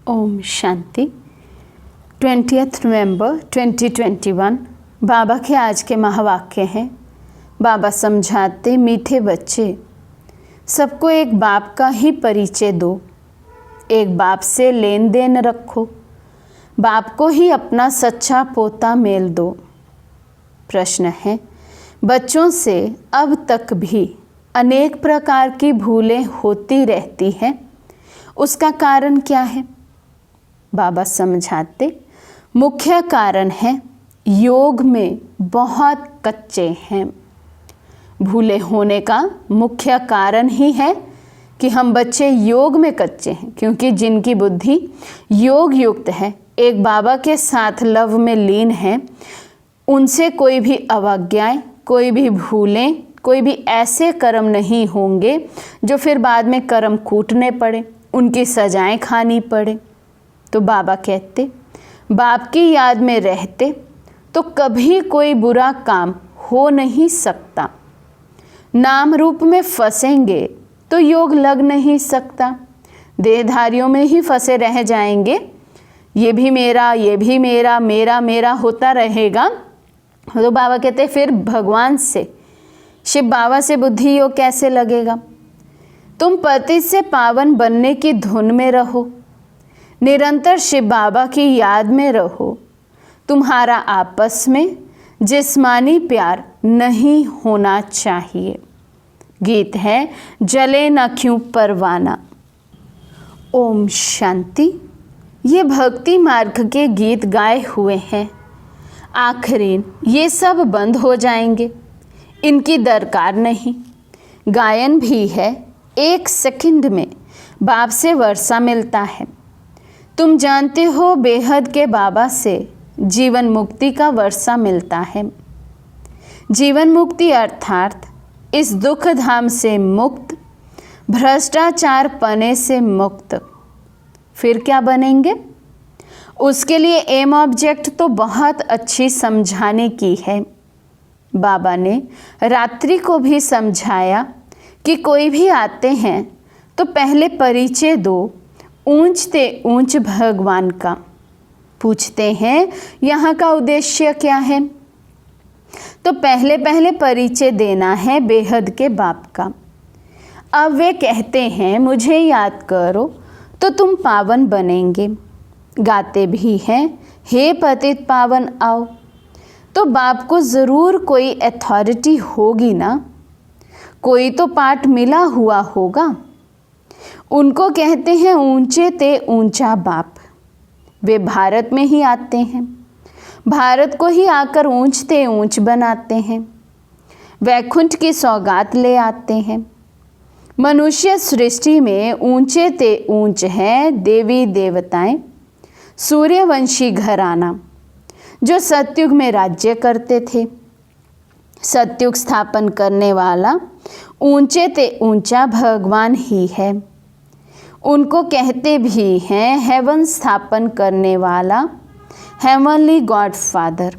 ओम शांति। 20 नवंबर 2021 बाबा के आज के महावाक्य हैं। बाबा समझाते, मीठे बच्चे, सबको एक बाप का ही परिचय दो, एक बाप से लेन देन रखो, बाप को ही अपना सच्चा पोता मेल दो। प्रश्न है, बच्चों से अब तक भी अनेक प्रकार की भूलें होती रहती हैं, उसका कारण क्या है? बाबा समझाते, मुख्य कारण है योग में बहुत कच्चे हैं। भूले होने का मुख्य कारण ही है कि हम बच्चे योग में कच्चे हैं, क्योंकि जिनकी बुद्धि योग युक्त है, एक बाबा के साथ लव में लीन है, उनसे कोई भी अवज्ञाएं, कोई भी भूलें, कोई भी ऐसे कर्म नहीं होंगे जो फिर बाद में कर्म कूटने पड़े, उनकी सजाएं खानी पड़े। तो बाबा कहते, बाप की याद में रहते तो कभी कोई बुरा काम हो नहीं सकता। नाम रूप में फंसेंगे तो योग लग नहीं सकता, देहधारियों में ही फंसे रह जाएंगे। ये भी मेरा, ये भी मेरा, मेरा मेरा होता रहेगा। तो बाबा कहते फिर भगवान से, शिव बाबा से बुद्धि योग कैसे लगेगा? तुम पति से पावन बनने की धुन में रहो, निरंतर शिव बाबा की याद में रहो। तुम्हारा आपस में जिस्मानी प्यार नहीं होना चाहिए। गीत है, जले न क्यों परवाना। ओम शांति। ये भक्ति मार्ग के गीत गाए हुए हैं। आखिरीन ये सब बंद हो जाएंगे, इनकी दरकार नहीं। गायन भी है, 1 सेकंड में बाप से वर्षा मिलता है। तुम जानते हो, बेहद के बाबा से जीवन मुक्ति का वर्षा मिलता है। जीवन मुक्ति अर्थात इस दुख धाम से मुक्त, भ्रष्टाचार पने से मुक्त। फिर क्या बनेंगे? उसके लिए एम ऑब्जेक्ट तो बहुत अच्छी समझाने की है। बाबा ने रात्रि को भी समझाया कि कोई भी आते हैं तो पहले परिचय दो, ऊंचते ऊंच भगवान का। पूछते हैं यहाँ का उद्देश्य क्या है? तो पहले पहले परिचय देना है बेहद के बाप का। अब वे कहते हैं, मुझे याद करो तो तुम पावन बनेंगे। गाते भी हैं, हे पतित पावन आओ। तो बाप को ज़रूर कोई अथॉरिटी होगी ना, कोई तो पाठ मिला हुआ होगा। उनको कहते हैं ऊंचे ते ऊंचा बाप। वे भारत में ही आते हैं, भारत को ही आकर ऊंचते ऊंच बनाते हैं, वैकुंठ की सौगात ले आते हैं। मनुष्य सृष्टि में ऊंचे ते ऊंच हैं देवी देवताएं, सूर्यवंशी घराना जो सतयुग में राज्य करते थे। सतयुग स्थापन करने वाला ऊंचे ते ऊंचा भगवान ही है। उनको कहते भी हैं हेवन स्थापन करने वाला, हेवनली गॉड फादर।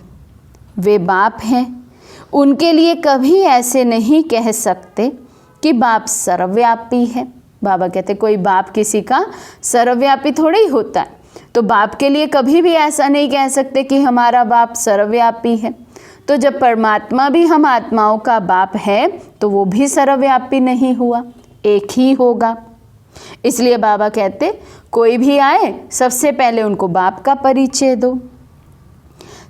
वे बाप हैं, उनके लिए कभी ऐसे नहीं कह सकते कि बाप सर्वव्यापी है। बाबा कहते कोई बाप किसी का सर्वव्यापी थोड़ा ही होता है, तो बाप के लिए कभी भी ऐसा नहीं कह सकते कि हमारा बाप सर्वव्यापी है। तो जब परमात्मा भी हम आत्माओं का बाप है तो वो भी सर्वव्यापी नहीं हुआ, एक ही होगा। इसलिए बाबा कहते कोई भी आए सबसे पहले उनको बाप का परिचय दो।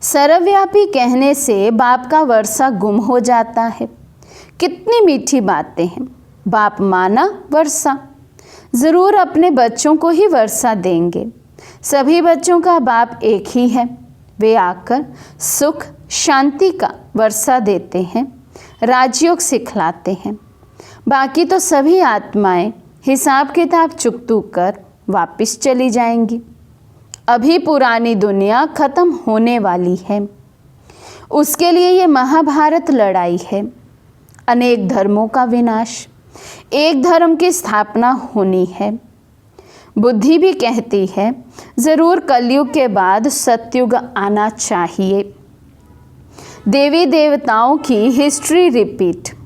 सर्वव्यापी कहने से बाप का वर्षा गुम हो जाता है। कितनी मीठी बातें हैं। बाप माना वर्षा, ज़रूर अपने बच्चों को ही वर्षा देंगे। सभी बच्चों का बाप एक ही है। वे आकर सुख शांति का वर्षा देते हैं, राजयोग सिखलाते हैं। बाकी तो सभी आत्माएं हिसाब किताब चुकतू कर वापस चली जाएंगी। अभी पुरानी दुनिया खत्म होने वाली है, उसके लिए ये महाभारत लड़ाई है। अनेक धर्मों का विनाश, एक धर्म की स्थापना होनी है। बुद्धि भी कहती है ज़रूर कलयुग के बाद सतयुग आना चाहिए। देवी देवताओं की हिस्ट्री रिपीट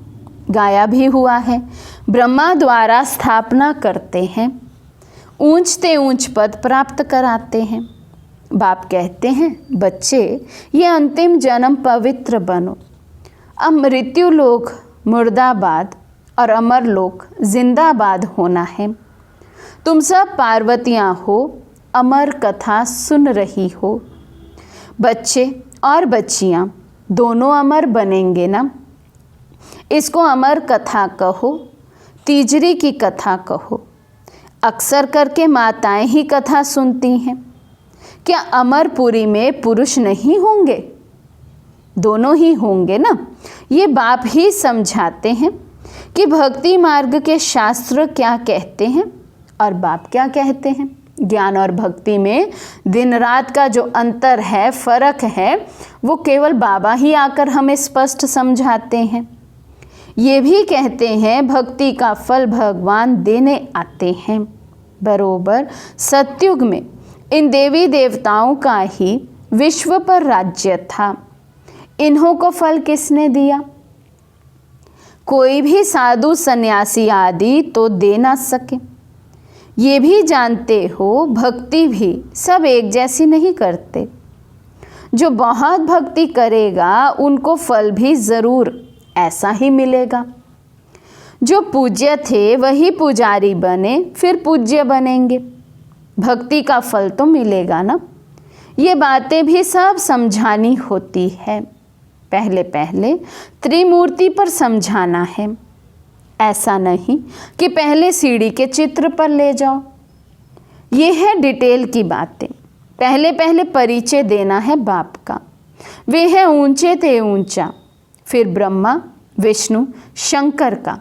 गाया भी हुआ है। ब्रह्मा द्वारा स्थापना करते हैं, ऊंचते ऊंच पद प्राप्त कराते हैं। बाप कहते हैं, बच्चे ये अंतिम जन्म पवित्र बनो। अब मृत्यु लोक मुर्दाबाद और अमर लोक जिंदाबाद होना है। तुम सब पार्वतियाँ हो, अमर कथा सुन रही हो। बच्चे और बच्चियाँ दोनों अमर बनेंगे ना। इसको अमर कथा कहो, तीजरी की कथा कहो। अक्सर करके माताएं ही कथा सुनती हैं। क्या अमरपुरी में पुरुष नहीं होंगे? दोनों ही होंगे ना। ये बाप ही समझाते हैं कि भक्ति मार्ग के शास्त्र क्या कहते हैं और बाप क्या कहते हैं। ज्ञान और भक्ति में दिन रात का जो अंतर है, फर्क है, वो केवल बाबा ही आकर हमें स्पष्ट समझाते हैं। ये भी कहते हैं भक्ति का फल भगवान देने आते हैं। बरोबर सतयुग में इन देवी देवताओं का ही विश्व पर राज्य था। इन्हों को फल किसने दिया? कोई भी साधु सन्यासी आदि तो दे ना सके। ये भी जानते हो भक्ति भी सब एक जैसी नहीं करते। जो बहुत भक्ति करेगा उनको फल भी ज़रूर ऐसा ही मिलेगा। जो पूज्य थे वही पुजारी बने, फिर पूज्य बनेंगे। भक्ति का फल तो मिलेगा ना। ये बातें भी सब समझानी होती है। पहले पहले त्रिमूर्ति पर समझाना है। ऐसा नहीं कि पहले सीढ़ी के चित्र पर ले जाओ। ये है डिटेल की बातें। पहले पहले परिचय देना है बाप का। वे है ऊंचे ते ऊंचा, फिर ब्रह्मा विष्णु शंकर का,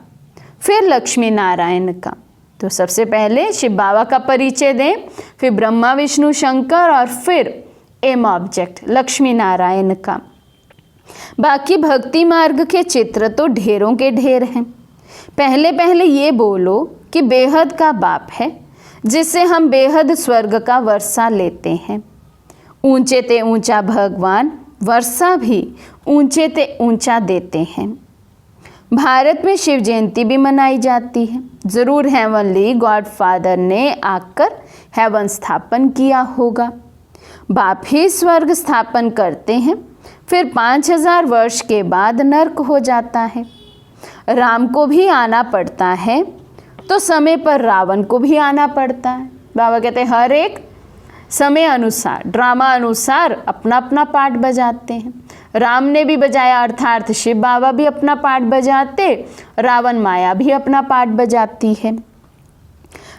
फिर लक्ष्मी नारायण का। तो सबसे पहले शिव बाबा का परिचय दें, फिर ब्रह्मा विष्णु शंकर और फिर एम ऑब्जेक्ट लक्ष्मी नारायण का। बाकी भक्ति मार्ग के चित्र तो ढेरों के ढेर हैं। पहले पहले ये बोलो कि बेहद का बाप है, जिससे हम बेहद स्वर्ग का वर्षा लेते हैं। ऊंचे ते ऊंचा भगवान वर्षा भी ऊंचे ते ऊंचा देते हैं। भारत में शिव जयंती भी मनाई जाती है। ज़रूर हेवनली गॉड फादर ने आकर हेवन स्थापन किया होगा। बाप ही स्वर्ग स्थापन करते हैं, फिर 5000 वर्ष के बाद नर्क हो जाता है। राम को भी आना पड़ता है तो समय पर रावण को भी आना पड़ता है। बाबा कहते हैं हर एक समय अनुसार, ड्रामा अनुसार अपना अपना पार्ट बजाते हैं। राम ने भी बजाया, अर्थात शिव बाबा भी अपना पार्ट बजाते, रावण माया भी अपना पार्ट बजाती है।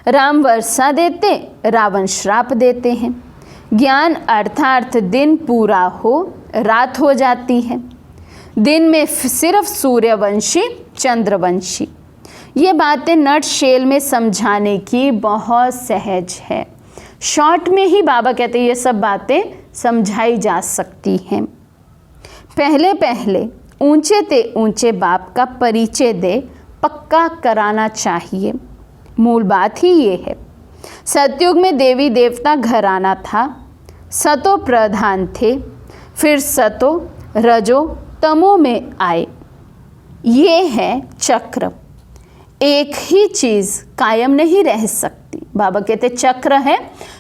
राम वर्षा देते, रावण श्राप देते हैं। ज्ञान अर्थात दिन पूरा हो, रात हो जाती है। दिन में सिर्फ सूर्यवंशी चंद्रवंशी। ये बातें नट शेल में समझाने की बहुत सहज है। शॉर्ट में ही बाबा कहते हैं ये सब बातें समझाई जा सकती हैं। पहले पहले ऊंचे ते ऊंचे बाप का परिचय दे पक्का कराना चाहिए। मूल बात ही ये है। सतयुग में देवी देवता घराना था। सतो प्रधान थे, फिर सतो रजो तमो में आए। ये है चक्र। एक ही चीज़ कायम नहीं रह सकती। बाबा कहते चक्र है,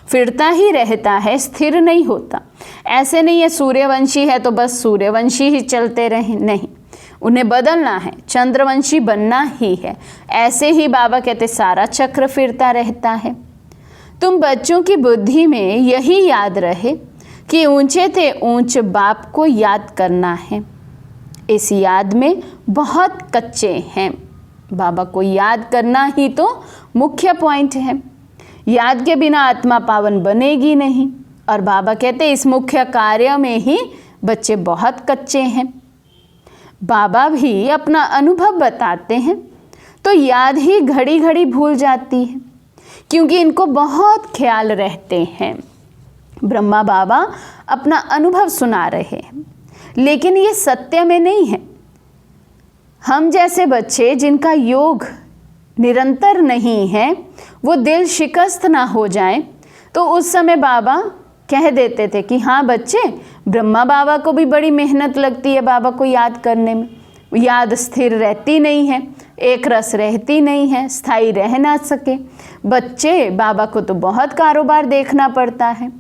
फिरता ही रहता है, स्थिर नहीं होता। ऐसे नहीं है सूर्यवंशी है तो बस सूर्यवंशी ही चलते रहे, नहीं, उन्हें बदलना है, चंद्रवंशी बनना ही है। ऐसे ही बाबा कहते सारा चक्र फिरता रहता है। तुम बच्चों की बुद्धि में यही याद रहे कि ऊंचे थे ऊंच बाप को याद करना है। इस याद में बहुत कच्चे हैं। बाबा को याद करना ही तो मुख्य पॉइंट है। याद के बिना आत्मा पावन बनेगी नहीं। और बाबा कहते इस मुख्य कार्य में ही बच्चे बहुत कच्चे हैं। बाबा भी अपना अनुभव बताते हैं तो याद ही घड़ी घड़ी भूल जाती है, क्योंकि इनको बहुत ख्याल रहते हैं। ब्रह्मा बाबा अपना अनुभव सुना रहे हैं, लेकिन ये सत्य में नहीं है। हम जैसे बच्चे जिनका योग निरंतर नहीं है, वो दिल शिकस्त ना हो जाए, तो उस समय बाबा कह देते थे कि हाँ बच्चे, ब्रह्मा बाबा को भी बड़ी मेहनत लगती है बाबा को याद करने में, याद स्थिर रहती नहीं है, एक रस रहती नहीं है, स्थायी रह ना सके। बच्चे, बाबा को तो बहुत कारोबार देखना पड़ता है,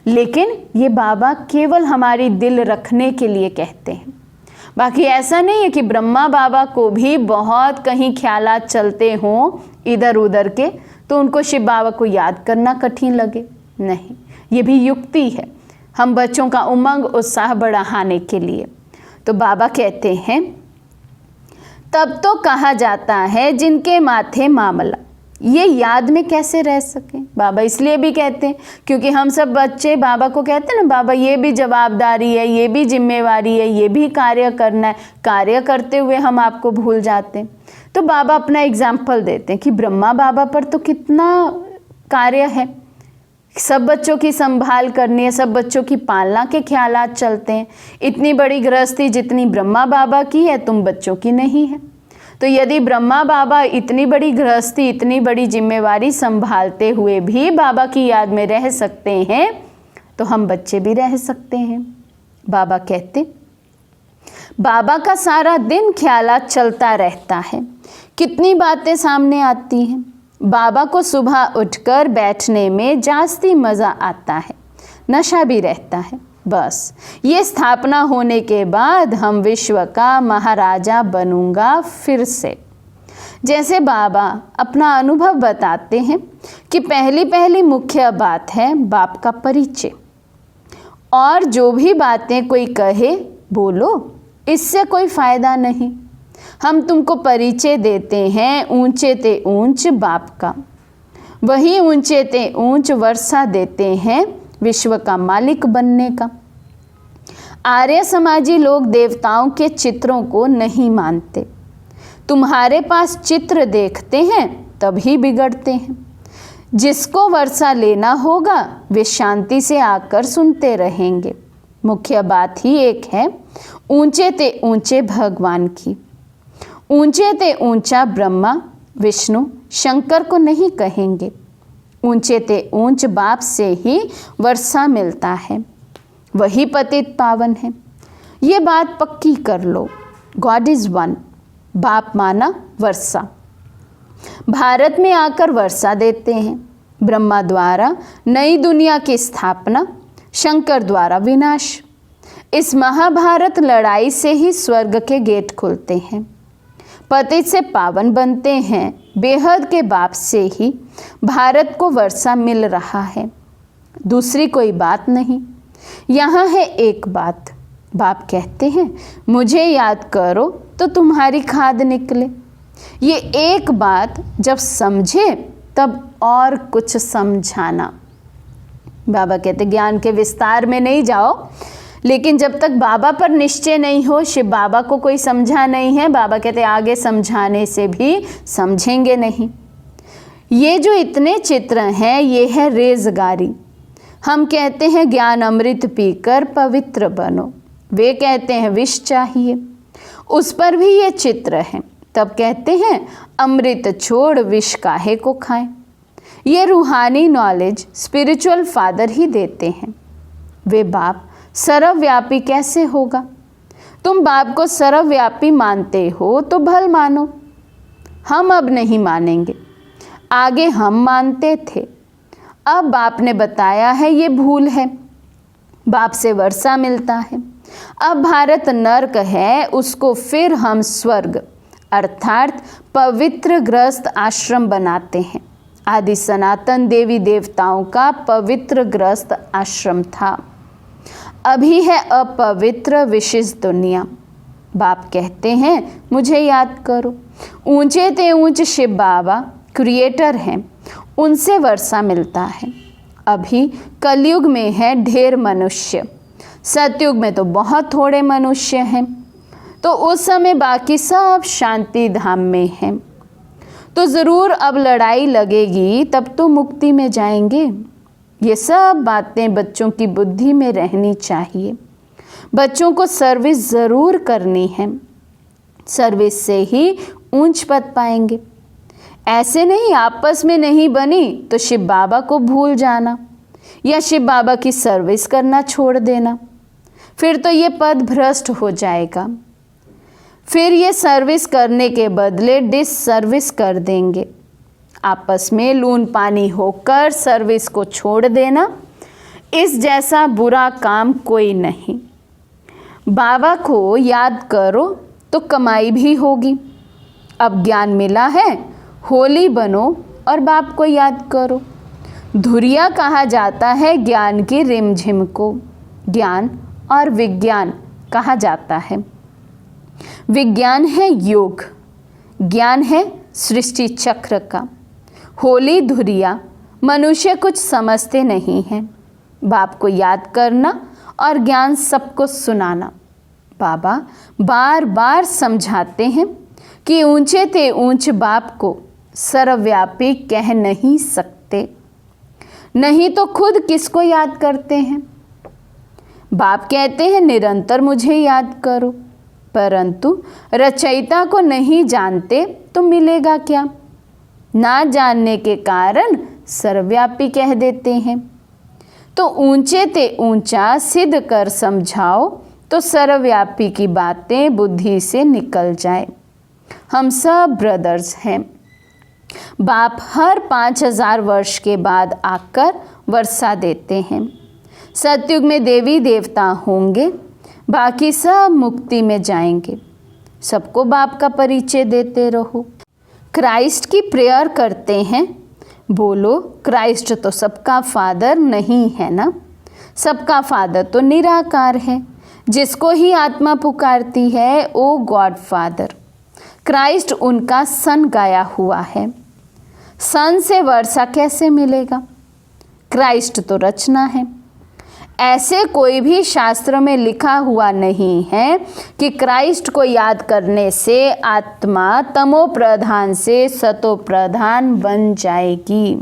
लेकिन ये बाबा केवल हमारी दिल रखने के लिए कहते हैं। बाकी ऐसा नहीं है कि ब्रह्मा बाबा को भी बहुत कहीं ख्यालात चलते हों इधर उधर के, तो उनको शिव बाबा को याद करना कठिन लगे। नहीं, ये भी युक्ति है हम बच्चों का उमंग उत्साह बढ़ाने के लिए। तो बाबा कहते हैं, तब तो कहा जाता है जिनके माथे मामला, ये याद में कैसे रह सके। बाबा इसलिए भी कहते हैं क्योंकि हम सब बच्चे बाबा को कहते हैं ना, बाबा ये भी जवाबदारी है, ये भी जिम्मेवारी है, ये भी कार्य करना है। कार्य करते हुए हम आपको भूल जाते हैं। तो बाबा अपना एग्जाम्पल देते हैं कि ब्रह्मा बाबा पर तो कितना कार्य है, सब बच्चों की संभाल करनी है, सब बच्चों की पालना के ख्यालात चलते हैं। इतनी बड़ी गृहस्थी जितनी ब्रह्मा बाबा की है, तुम बच्चों की नहीं है। तो यदि ब्रह्मा बाबा इतनी बड़ी गृहस्थी, इतनी बड़ी जिम्मेवारी संभालते हुए भी बाबा की याद में रह सकते हैं, तो हम बच्चे भी रह सकते हैं। बाबा कहते, बाबा का सारा दिन ख्यालात चलता रहता है, कितनी बातें सामने आती हैं। बाबा को सुबह उठकर बैठने में जास्ती मज़ा आता है, नशा भी रहता है। बस ये स्थापना होने के बाद हम विश्व का महाराजा बनूंगा फिर से। जैसे बाबा अपना अनुभव बताते हैं कि पहली मुख्य बात है बाप का परिचय, और जो भी बातें कोई कहे बोलो, इससे कोई फ़ायदा नहीं। हम तुमको परिचय देते हैं ऊंचे ते ऊंच बाप का, वही ऊंचे ते ऊंच वर्षा देते हैं विश्व का मालिक बनने का। आर्य समाजी लोग देवताओं के चित्रों को नहीं मानते। तुम्हारे पास चित्र देखते हैं तभी बिगड़ते हैं। जिसको वर्षा लेना होगा वे शांति से आकर सुनते रहेंगे। मुख्य बात ही एक है, ऊंचे ते ऊंचे भगवान की। ऊंचे ते ऊंचा ब्रह्मा विष्णु शंकर को नहीं कहेंगे। ऊंचे ते ऊंच बाप से ही वर्षा मिलता है, वही पतित पावन है। ये बात पक्की कर लो। गॉड इज़ वन, बाप माना वर्षा। भारत में आकर वर्षा देते हैं। ब्रह्मा द्वारा नई दुनिया की स्थापना, शंकर द्वारा विनाश। इस महाभारत लड़ाई से ही स्वर्ग के गेट खुलते हैं, पतित से पावन बनते हैं। बेहद के बाप से ही भारत को वर्षा मिल रहा है, दूसरी कोई बात नहीं। यहाँ है एक बात, बाप कहते हैं मुझे याद करो तो तुम्हारी खाद निकले। ये एक बात जब समझे तब और कुछ समझाना। बाबा कहते ज्ञान के विस्तार में नहीं जाओ, लेकिन जब तक बाबा पर निश्चय नहीं हो, शिव बाबा को कोई समझा नहीं है, बाबा कहते आगे समझाने से भी समझेंगे नहीं। ये जो इतने चित्र हैं, ये है रेजगारी। हम कहते हैं ज्ञान अमृत पीकर पवित्र बनो, वे कहते हैं विष चाहिए, उस पर भी ये चित्र हैं। तब कहते हैं अमृत छोड़ विष काहे को खाएं। ये रूहानी नॉलेज स्पिरिचुअल फादर ही देते हैं। वे बाप सर्वव्यापी कैसे होगा? तुम बाप को सर्वव्यापी मानते हो तो भल मानो, हम अब नहीं मानेंगे। आगे हम मानते थे, अब बाप ने बताया है ये भूल है। बाप से वर्षा मिलता है। अब भारत नर्क है, उसको फिर हम स्वर्ग अर्थात पवित्र ग्रस्त आश्रम बनाते हैं। आदि सनातन देवी देवताओं का पवित्र ग्रस्त आश्रम था, अभी है अपवित्र विशिष दुनिया। बाप कहते हैं मुझे याद करो। ऊंचे ते ऊंच शिव बाबा क्रिएटर हैं, उनसे वर्षा मिलता है। अभी कलयुग में है ढेर मनुष्य, सतयुग में तो बहुत थोड़े मनुष्य हैं। तो उस समय बाकी सब शांति धाम में हैं। तो ज़रूर अब लड़ाई लगेगी, तब तो मुक्ति में जाएंगे। ये सब बातें बच्चों की बुद्धि में रहनी चाहिए। बच्चों को सर्विस ज़रूर करनी है, सर्विस से ही ऊंच पद पाएंगे। ऐसे नहीं आपस में नहीं बनी तो शिव बाबा को भूल जाना या शिव बाबा की सर्विस करना छोड़ देना, फिर तो ये पद भ्रष्ट हो जाएगा। फिर ये सर्विस करने के बदले डिस सर्विस कर देंगे। आपस में लून पानी होकर सर्विस को छोड़ देना, इस जैसा बुरा काम कोई नहीं। बाबा को याद करो तो कमाई भी होगी। अब ज्ञान मिला है, होली बनो और बाप को याद करो। धुरिया कहा जाता है ज्ञान की रिमझिम को, ज्ञान और विज्ञान कहा जाता है। विज्ञान है योग, ज्ञान है सृष्टि चक्र का। होली धुरिया मनुष्य कुछ समझते नहीं हैं। बाप को याद करना और ज्ञान सबको सुनाना। बाबा बार बार समझाते हैं कि ऊंचे ते ऊंच बाप को सर्वव्यापी कह नहीं सकते, नहीं तो खुद किसको याद करते हैं। बाप कहते हैं निरंतर मुझे याद करो, परंतु रचयिता को नहीं जानते तो मिलेगा क्या। ना जानने के कारण सर्वव्यापी कह देते हैं। तो ऊंचे ते ऊंचा सिद्ध कर समझाओ तो सर्वव्यापी की बातें बुद्धि से निकल जाए। हम सब ब्रदर्स हैं। बाप हर 5000 वर्ष के बाद आकर वर्षा देते हैं। सतयुग में देवी देवता होंगे, बाकी सब मुक्ति में जाएंगे। सबको बाप का परिचय देते रहो। क्राइस्ट की प्रेयर करते हैं, बोलो क्राइस्ट तो सबका फादर नहीं है ना। सबका फादर तो निराकार है, जिसको ही आत्मा पुकारती है ओ गॉड फादर। क्राइस्ट उनका सन गाया हुआ है। सन से वर्षा कैसे मिलेगा? क्राइस्ट तो रचना है। ऐसे कोई भी शास्त्र में लिखा हुआ नहीं है कि क्राइस्ट को याद करने से आत्मा तमो प्रधान से सतो प्रधान बन जाएगी।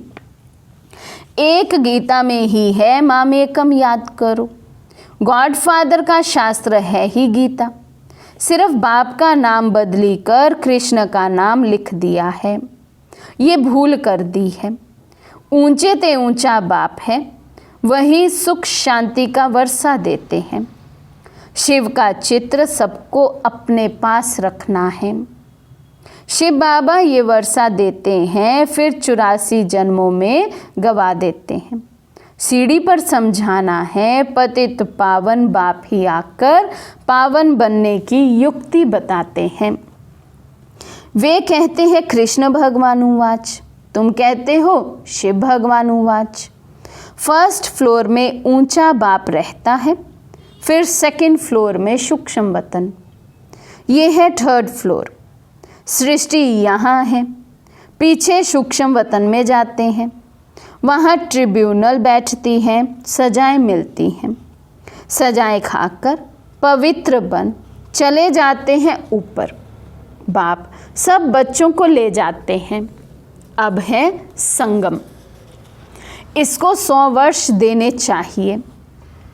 एक गीता में ही है मामेकम याद करो। गॉड फादर का शास्त्र है ही गीता। सिर्फ बाप का नाम बदली कर कृष्ण का नाम लिख दिया है। ये भूल कर दी है। ऊंचे ते ऊंचा बाप है, वही सुख शांति का वर्षा देते हैं। शिव का चित्र सबको अपने पास रखना है। शिव बाबा ये वर्षा देते हैं, फिर 84 जन्मों में गवा देते हैं। सीढ़ी पर समझाना है, पतित पावन बाप ही आकर पावन बनने की युक्ति बताते हैं। वे कहते हैं कृष्ण भगवान उवाच, तुम कहते हो शिव भगवान उवाच। फर्स्ट फ्लोर में ऊंचा बाप रहता है, फिर सेकंड फ्लोर में सूक्ष्म वतन, ये है थर्ड फ्लोर। सृष्टि यहाँ है, पीछे सूक्ष्म वतन में जाते हैं। वहाँ ट्रिब्यूनल बैठती हैं, सजाएं मिलती हैं। सजाएं खाकर पवित्र बन चले जाते हैं ऊपर। बाप सब बच्चों को ले जाते हैं। अब है संगम। इसको 100 वर्ष देने चाहिए।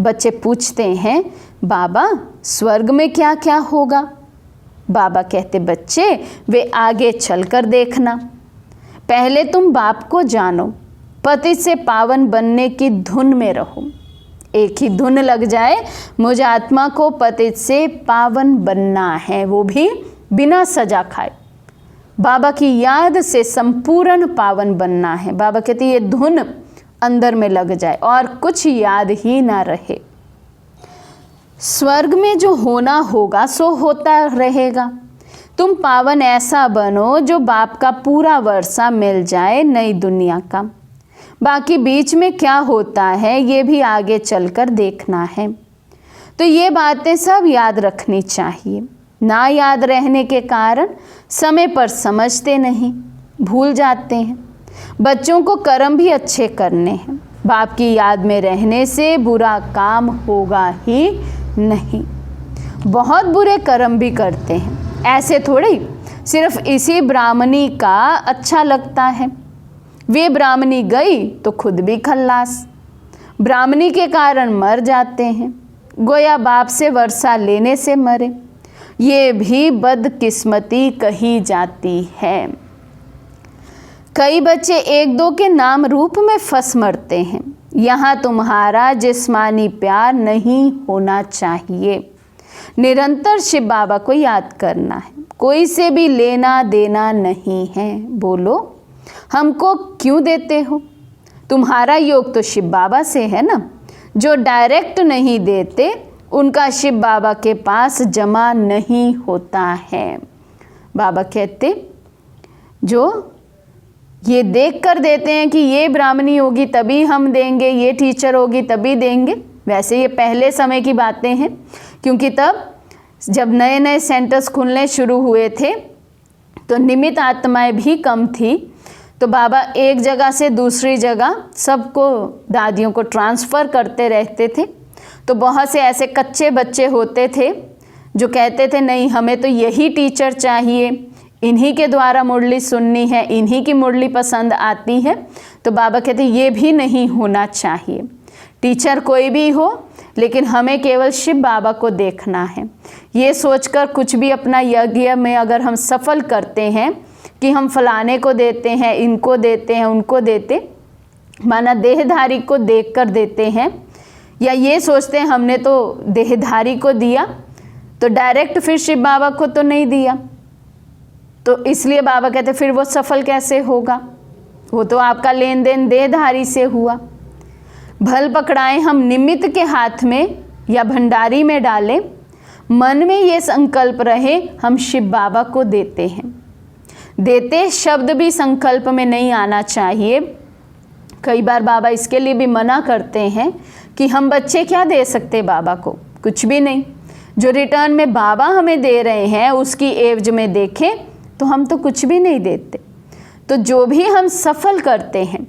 बच्चे पूछते हैं बाबा स्वर्ग में क्या क्या होगा? बाबा कहते बच्चे वे आगे चलकर देखना। पहले तुम बाप को जानो, पति से पावन बनने की धुन में रहो। एक ही धुन लग जाए, मुझे आत्मा को पति से पावन बनना है, वो भी बिना सजा खाए। बाबा की याद से संपूर्ण पावन बनना है। बाबा कहते ये धुन अंदर में लग जाए और कुछ याद ही ना रहे। स्वर्ग में जो होना होगा सो होता रहेगा। तुम पावन ऐसा बनो जो बाप का पूरा वर्षा मिल जाए नई दुनिया का। बाकी बीच में क्या होता है ये भी आगे चलकर देखना है। तो ये बातें सब याद रखनी चाहिए। ना याद रहने के कारण समय पर समझते नहीं, भूल जाते हैं। बच्चों को कर्म भी अच्छे करने हैं। बाप की याद में रहने से बुरा काम होगा ही नहीं। बहुत बुरे कर्म भी करते हैं, ऐसे थोड़ी सिर्फ इसी ब्राह्मणी का अच्छा लगता है। वे ब्राह्मणी गई तो खुद भी खल्लास। ब्राह्मणी के कारण मर जाते हैं, गोया बाप से वर्षा लेने से मरे। ये भी बदकिस्मती कही जाती है। कई बच्चे एक दो के नाम रूप में फंस मरते हैं। यहाँ तुम्हारा जिस्मानी प्यार नहीं होना चाहिए। निरंतर शिव बाबा को याद करना है, कोई से भी लेना देना नहीं है। बोलो, हमको क्यों देते हो? तुम्हारा योग तो शिव बाबा से है ना। जो डायरेक्ट नहीं देते उनका शिव बाबा के पास जमा नहीं होता है। बाबा कहते जो ये देख कर देते हैं कि ये ब्राह्मणी होगी तभी हम देंगे, ये टीचर होगी तभी देंगे, वैसे ये पहले समय की बातें हैं, क्योंकि तब जब नए नए सेंटर्स खुलने शुरू हुए थे तो निमित्त आत्माएं भी कम थी। तो बाबा एक जगह से दूसरी जगह सबको, दादियों को ट्रांसफ़र करते रहते थे। तो बहुत से ऐसे कच्चे बच्चे होते थे जो कहते थे नहीं, हमें तो यही टीचर चाहिए, इन्हीं के द्वारा मुरली सुननी है, इन्हीं की मुरली पसंद आती है। तो बाबा कहते ये भी नहीं होना चाहिए, टीचर कोई भी हो लेकिन हमें केवल शिव बाबा को देखना है। ये सोचकर कुछ भी अपना यज्ञ में अगर हम सफल करते हैं कि हम फलाने को देते हैं, इनको देते हैं, उनको देते, माना देहधारी को देख कर देते हैं, या ये सोचते हैं हमने तो देहधारी को दिया तो डायरेक्ट फिर शिव बाबा को तो नहीं दिया, तो इसलिए बाबा कहते फिर वो सफल कैसे होगा, वो तो आपका लेन देन देहधारी से हुआ। भल पकड़ाएं हम निमित्त के हाथ में या भंडारी में डालें, मन में ये संकल्प रहे हम शिव बाबा को देते हैं। देते शब्द भी संकल्प में नहीं आना चाहिए। कई बार बाबा इसके लिए भी मना करते हैं कि हम बच्चे क्या दे सकते बाबा को, कुछ भी नहीं। जो रिटर्न में बाबा हमें दे रहे हैं उसकी एवज में देखें तो हम तो कुछ भी नहीं देते। तो जो भी हम सफल करते हैं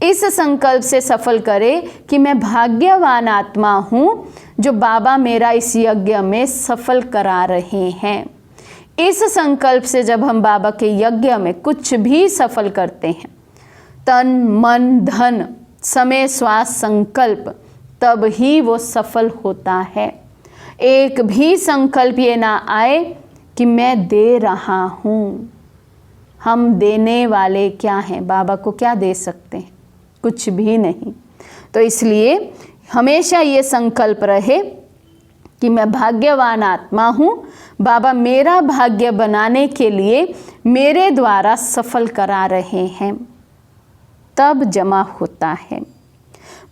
इस संकल्प से सफल करें कि मैं भाग्यवान आत्मा हूँ जो बाबा मेरा इस यज्ञ में सफल करा रहे हैं। इस संकल्प से जब हम बाबा के यज्ञ में कुछ भी सफल करते हैं, तन मन धन समय श्वास संकल्प, तब ही वो सफल होता है। एक भी संकल्प ये ना आए कि मैं दे रहा हूँ। हम देने वाले क्या हैं? बाबा को क्या दे सकते हैं? कुछ भी नहीं। तो इसलिए हमेशा ये संकल्प रहे कि मैं भाग्यवान आत्मा हूँ, बाबा मेरा भाग्य बनाने के लिए मेरे द्वारा सफल करा रहे हैं, तब जमा होता है।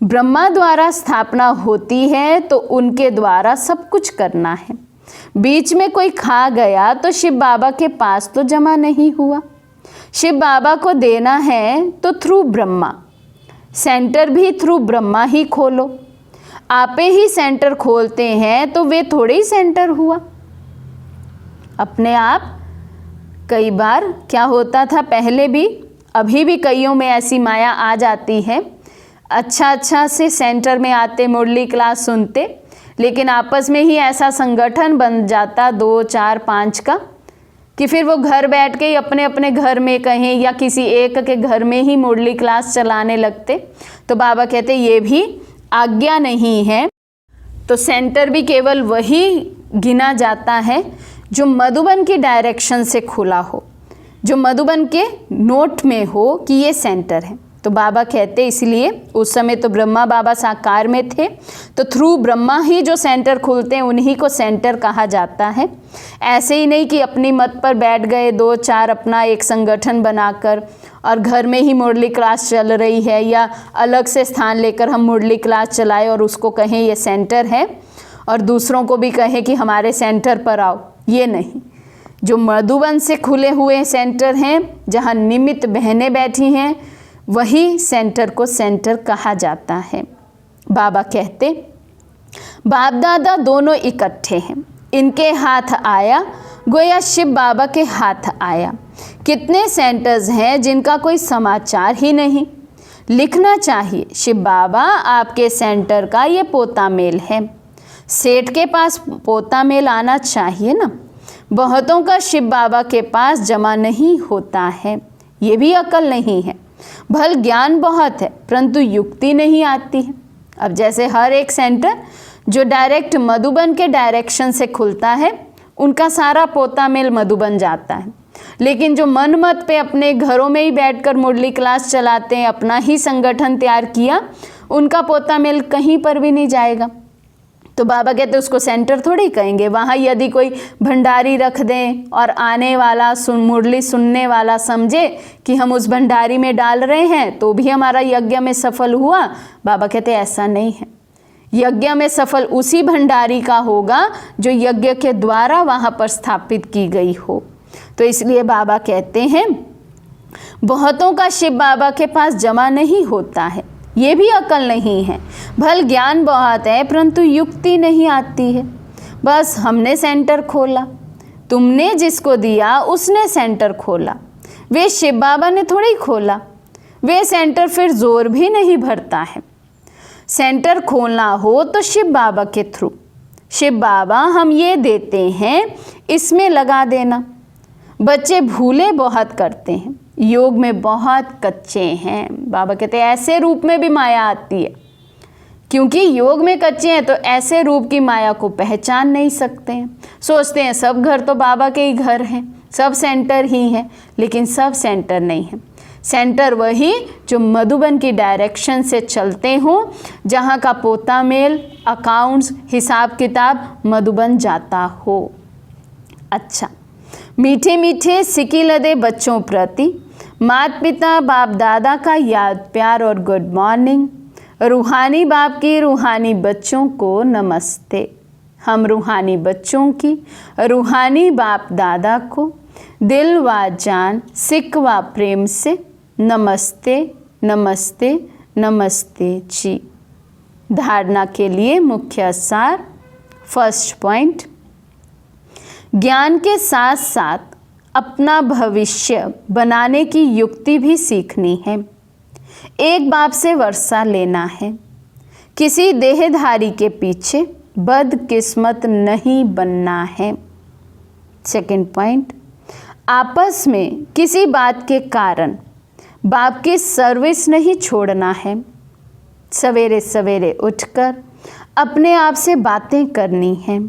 ब्रह्मा द्वारा स्थापना होती है तो उनके द्वारा सब कुछ करना है। बीच में कोई खा गया तो शिव बाबा के पास तो जमा नहीं हुआ। शिव बाबा को देना है तो थ्रू ब्रह्मा, सेंटर भी थ्रू ब्रह्मा ही खोलो। आपे ही सेंटर खोलते हैं तो वे थोड़े ही सेंटर हुआ अपने आप। कई बार क्या होता था पहले भी, अभी भी कईयों में ऐसी माया आ जाती है, अच्छा से सेंटर में आते, मुरली क्लास सुनते, लेकिन आपस में ही ऐसा संगठन बन जाता 2 4 5 का कि फिर वो घर बैठ के ही अपने अपने घर में कहीं या किसी एक के घर में ही मुरली क्लास चलाने लगते। तो बाबा कहते ये भी आज्ञा नहीं है। तो सेंटर भी केवल वही गिना जाता है जो मधुबन की डायरेक्शन से खुला हो, जो मधुबन के नोट में हो कि ये सेंटर है। तो बाबा कहते इसलिए उस समय तो ब्रह्मा बाबा साकार में थे, तो थ्रू ब्रह्मा ही जो सेंटर खुलते हैं उन्हीं को सेंटर कहा जाता है। ऐसे ही नहीं कि अपनी मत पर बैठ गए 2 4 अपना एक संगठन बनाकर और घर में ही मुरली क्लास चल रही है, या अलग से स्थान लेकर हम मुरली क्लास चलाएं और उसको कहें ये सेंटर है और दूसरों को भी कहें कि हमारे सेंटर पर आओ। ये नहीं, जो मधुबन से खुले हुए सेंटर हैं जहाँ निमित्त बहनें बैठी हैं वही सेंटर को सेंटर कहा जाता है। बाबा कहते बाप दादा दोनों इकट्ठे हैं, इनके हाथ आया गोया शिव बाबा के हाथ आया। कितने सेंटर्स हैं जिनका कोई समाचार ही नहीं। लिखना चाहिए शिव बाबा आपके सेंटर का ये पोता मेल है। सेठ के पास पोता मेल आना चाहिए ना। बहुतों का शिव बाबा के पास जमा नहीं होता है, ये भी अकल नहीं है। भल ज्ञान बहुत है परंतु युक्ति नहीं आती है। अब जैसे हर एक सेंटर जो डायरेक्ट मधुबन के डायरेक्शन से खुलता है उनका सारा पोता मेल मधुबन जाता है, लेकिन जो मन मत पे अपने घरों में ही बैठकर मुरली क्लास चलाते हैं, अपना ही संगठन तैयार किया, उनका पोता मेल कहीं पर भी नहीं जाएगा। तो बाबा कहते उसको सेंटर थोड़ी कहेंगे। वहाँ यदि कोई भंडारी रख दें और आने वाला मुरली सुनने वाला समझे कि हम उस भंडारी में डाल रहे हैं तो भी हमारा यज्ञ में सफल हुआ, बाबा कहते ऐसा नहीं है। यज्ञ में सफल उसी भंडारी का होगा जो यज्ञ के द्वारा वहाँ पर स्थापित की गई हो। तो इसलिए बाबा कहते हैं बहुतों का शिव बाबा के पास जमा नहीं होता है, ये भी अकल नहीं है। भल ज्ञान बहुत है परंतु युक्ति नहीं आती है। बस हमने सेंटर खोला, तुमने जिसको दिया उसने सेंटर खोला, वे शिव बाबा ने थोड़ी खोला। वे सेंटर फिर जोर भी नहीं भरता है। सेंटर खोलना हो तो शिव बाबा के थ्रू, शिव बाबा हम ये देते हैं इसमें लगा देना। बच्चे भूले बहुत करते हैं, योग में बहुत कच्चे हैं। बाबा कहते हैं ऐसे रूप में भी माया आती है, क्योंकि योग में कच्चे हैं तो ऐसे रूप की माया को पहचान नहीं सकते हैं। सोचते हैं सब घर तो बाबा के ही घर हैं, सब सेंटर ही हैं, लेकिन सब सेंटर नहीं है। सेंटर वही जो मधुबन की डायरेक्शन से चलते हों, जहाँ का पोता मेल, अकाउंट्स, हिसाब किताब मधुबन जाता हो। अच्छा, मीठे मीठे सिकी लदे बच्चों प्रति माता पिता बाप दादा का याद प्यार और गुड मॉर्निंग। रूहानी बाप की रूहानी बच्चों को नमस्ते। हम रूहानी बच्चों की रूहानी बाप दादा को दिल व जान सिक व प्रेम से नमस्ते नमस्ते नमस्ते जी। धारणा के लिए मुख्य सार। फर्स्ट पॉइंट, ज्ञान के साथ साथ अपना भविष्य बनाने की युक्ति भी सीखनी है। एक बाप से वर्षा लेना है। किसी देहधारी के पीछे बदकिस्मत नहीं बनना है। सेकंड पॉइंट, आपस में किसी बात के कारण बाप की सर्विस नहीं छोड़ना है। सवेरे सवेरे उठकर अपने आप से बातें करनी हैं,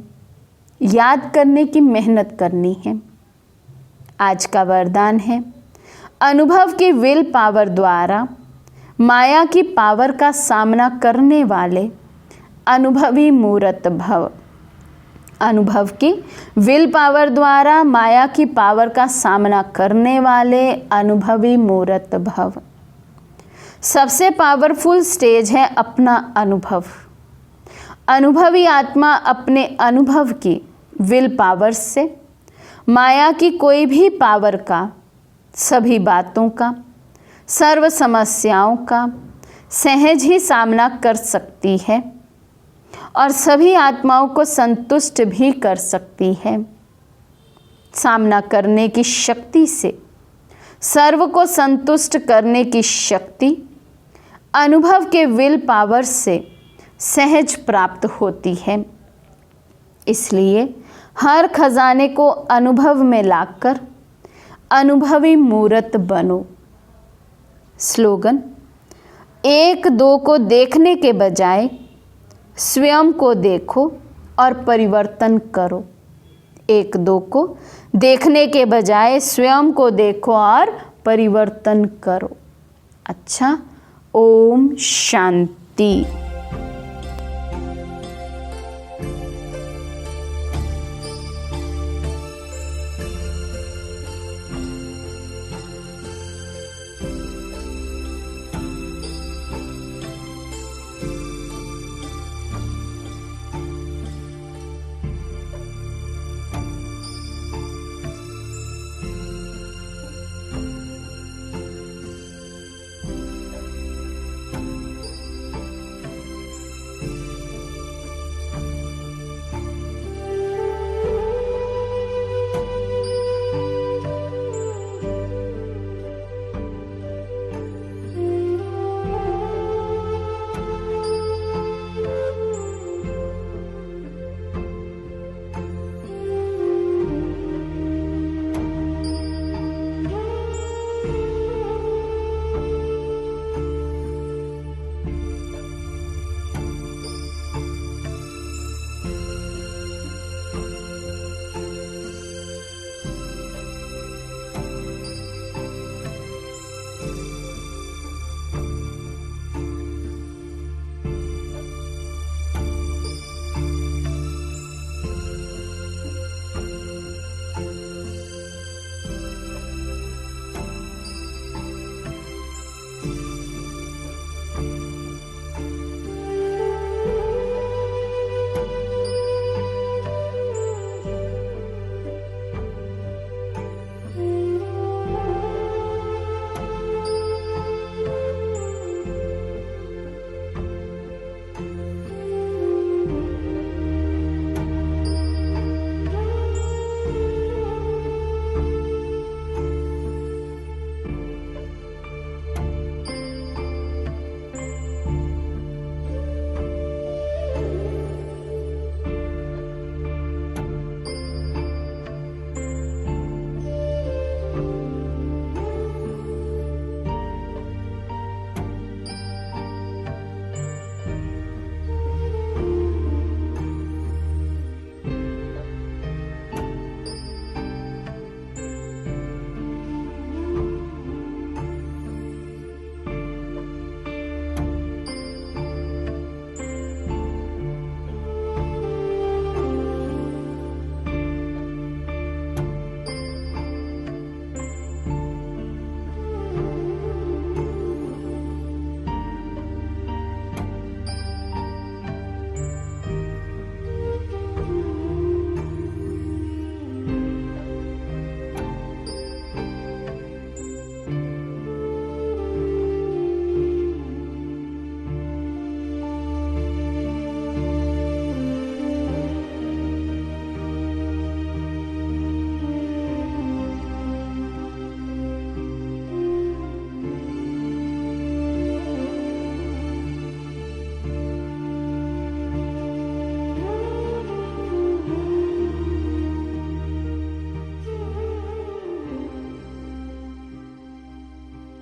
याद करने की मेहनत करनी है। आज का वरदान है, अनुभव की विल पावर द्वारा माया की पावर का सामना करने वाले अनुभवी मूर्त भव। अनुभव की विल पावर द्वारा माया की पावर का सामना करने वाले अनुभवी मूर्त भव। सबसे पावरफुल स्टेज है अपना अनुभव। अनुभवी आत्मा अपने अनुभव की विल पावर से माया की कोई भी पावर का, सभी बातों का, सर्व समस्याओं का सहज ही सामना कर सकती है और सभी आत्माओं को संतुष्ट भी कर सकती है। सामना करने की शक्ति से, सर्व को संतुष्ट करने की शक्ति अनुभव के विल पावर से सहज प्राप्त होती है। इसलिए हर खजाने को अनुभव में लाकर अनुभवी मूर्त बनो। स्लोगन, एक दो को देखने के बजाय स्वयं को देखो और परिवर्तन करो। एक दो को देखने के बजाय स्वयं को देखो और परिवर्तन करो। अच्छा, ओम शांति।